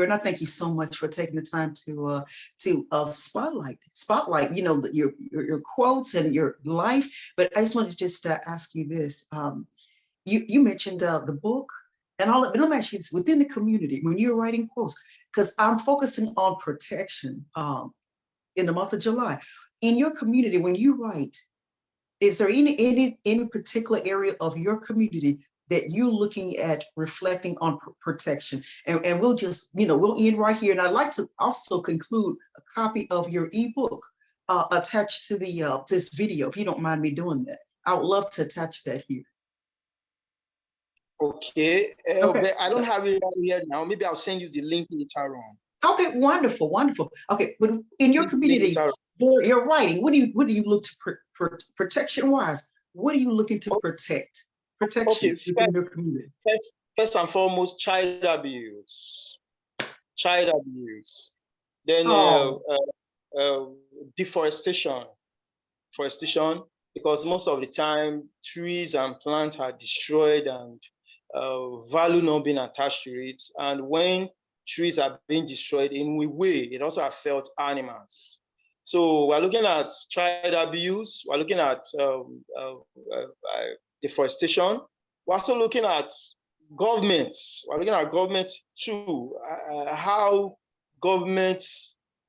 And I thank you so much for taking the time to spotlight, your quotes and your life. But I just wanted to just ask you this. You mentioned the book and all of it. Let me ask you this: within the community, when you're writing quotes, because I'm focusing on protection in the month of July. In your community, when you write, is there any particular area of your community that you're looking at reflecting on protection? And we'll just, we'll end right here. And I'd like to also conclude a copy of your ebook attached to this video, if you don't mind me doing that. I would love to attach that here. Okay. Okay. But I don't have it right here now. Maybe I'll send you the link later on. Okay, wonderful, wonderful. Okay, but in your community, you're writing. What do you look to protection wise? What are you looking to protect? Protection within your community. First and foremost, child abuse. Child abuse. Then deforestation. Forestation, because most of the time trees and plants are destroyed and value not being attached to it. And when trees are being destroyed in a way, it also affects animals. So we're looking at child abuse, we're looking at deforestation. We're also looking at governments. We're looking at government too, how government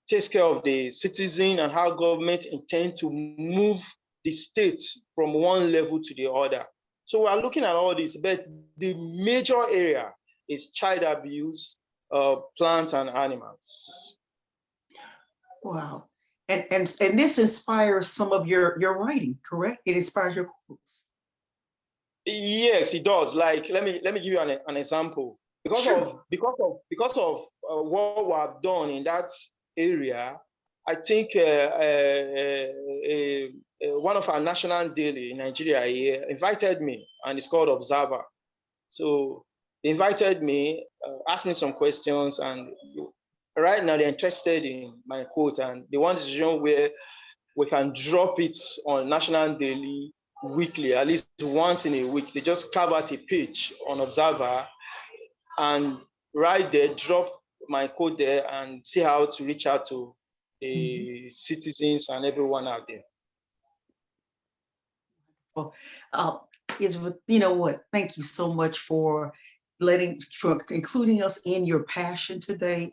takes care of the citizen and how government intend to move the state from one level to the other. So we're looking at all this, but the major area is child abuse, plants and animals. Wow. And this inspires some of your writing, correct? It inspires your quotes. Yes, it does. Like, let me give you an example. Because of what we have done in that area, I think one of our national daily in Nigeria invited me, and it's called Observer. So they invited me, asked me some questions, and right now they're interested in my quote, and they want a situation where we can drop it on national daily weekly, at least once in a week. They just carve out a page on Observer and right there, drop my code there and see how to reach out to the citizens and everyone out there. Well, you know what? Thank you so much for including us in your passion today.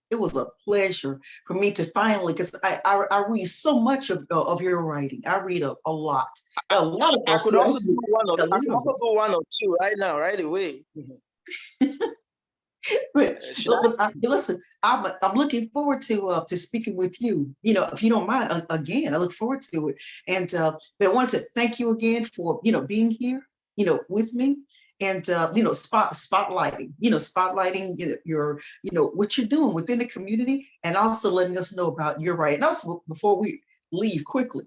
It was a pleasure for me to finally, because I read so much of your writing. I read a lot. A lot of us. I could also do one or two right now, right away. But listen, I'm looking forward to speaking with you. If you don't mind, again, I look forward to it. And but I wanted to thank you again for being here, with me, and spotlighting, your what you're doing within the community, and also letting us know about your writing. And also, before we leave quickly,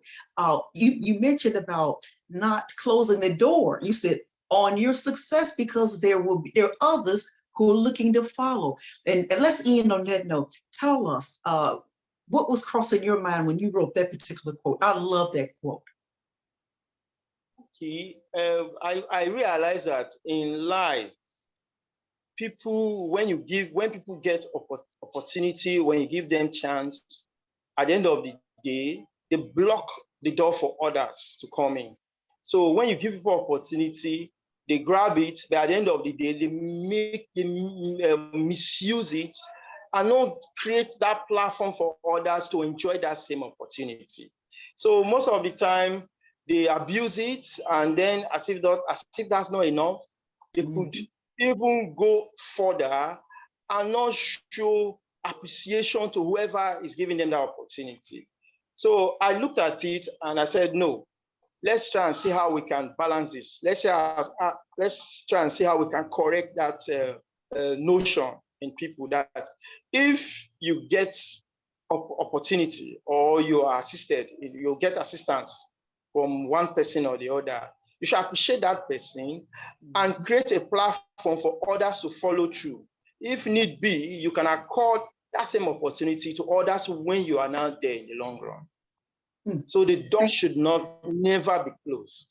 you mentioned about not closing the door. You said on your success, because there are others who are looking to follow. And let's end on that note. Tell us what was crossing your mind when you wrote that particular quote. I love that quote. Okay. I realized that in life, when people get opportunity, when you give them chance, at the end of the day, they block the door for others to come in. So when you give people opportunity, they grab it, but at the end of the day, they misuse it and not create that platform for others to enjoy that same opportunity. So most of the time, they abuse it, and then as if that's not enough, they could even go further and not show appreciation to whoever is giving them that opportunity. So I looked at it and I said, no, let's try and see how we can balance this. Let's try and see how we can correct that notion in people that if you get opportunity or you are assisted, you get assistance from one person or the other, you should appreciate that person and create a platform for others to follow through. If need be, you can accord that same opportunity to others when you are now there in the long run. So the door should never be closed.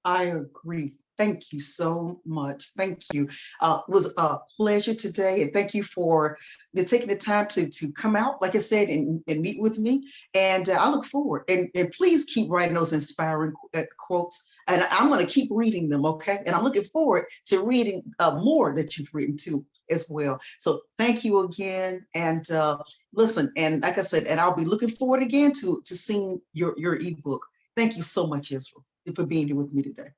I agree. Thank you so much. Thank you. It was a pleasure today, and thank you for taking the time to come out, like I said, and meet with me. And I look forward. And please keep writing those inspiring quotes. And I'm going to keep reading them, okay? And I'm looking forward to reading more that you've written too as well. So thank you again. And listen, and like I said, and I'll be looking forward again to seeing your ebook. Thank you so much, Israel, for being here with me today.